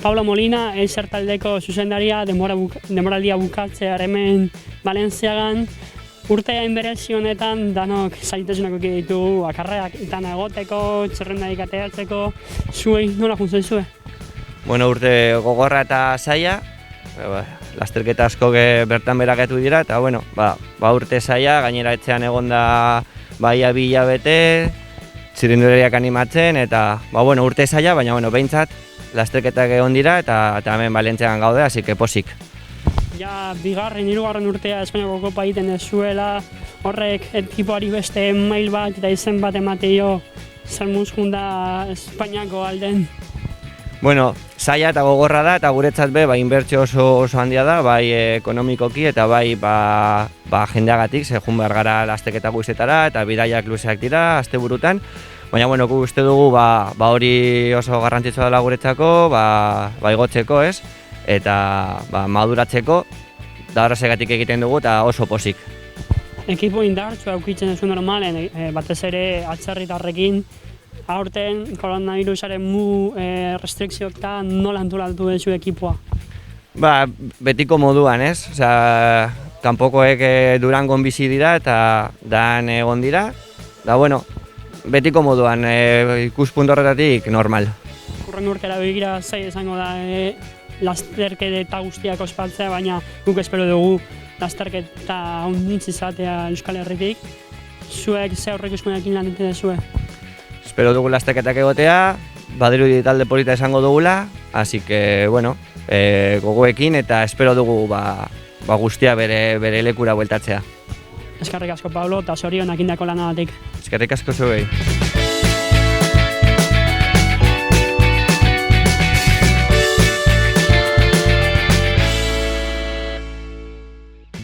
Pablo Molina, Eiser taldeko zuzendaria, denboraldia bukatzear hemen Valentziagan. Urtean berezi honetan danok zaitasunak ditugu, akarreak itan egoteko, txerrendarik ateratzeko, zuei nola juntzen zue? Bueno, urte gogorra eta zaila, lasterketa asko bertan beraketu dira, eta bueno, urte zaila, gainera etxean egonda baia bi hilabete, txirrindulariak animatzen, eta urte zaila, baina behintzat lasterketak egon dira eta hemen Valentziagan gaude, hasi que posik. Ja, hirugarren urtea Espainiako kopa egiten dezuela, horrek ekipoari beste mail bat eta izen bat emateio, zer muzkun da Espainiako alden? Bueno, zaila eta gogorra da, eta guretzat inbertsio oso handia da, bai ekonomikoki eta bai jendeagatik, ze joan behar gara lasterketa guizetara eta bidaiak luzeak dira, asteburutan. Baina, gu uste dugu hori oso garrantzitsua dela guretzako, igotzeko, ez? Eta maduratzeko, da horregatik egiten dugu eta oso posik. Ekipo indartsu aukitzen duzu normalen, batez ere atzerritarrekin, aurten koronabirusaren restrikzioak eta nola antolatu duzu ekipoa? Betiko moduan, ez? Kanpokoek Durangon bizi dira eta dan egon dira. Betiko moduan, ikuspuntu horretatik normal. Hurren urtera begira zaila izango da lasterketa guztiak ospatzea, baina guk espero dugu lasterketa ondintz izatea Euskal Herritik. Zuek ze aurreikuspenekin lan egiten duzue? Espero dugu lasterketak egotea, badirudi talde polita izango dugula, así que, gogoekin eta espero dugu guztia bere lekura bueltatzea. Eskerrik asko, Pablo, eta zorionak indako lanagatik. Eskerrik asko zuei.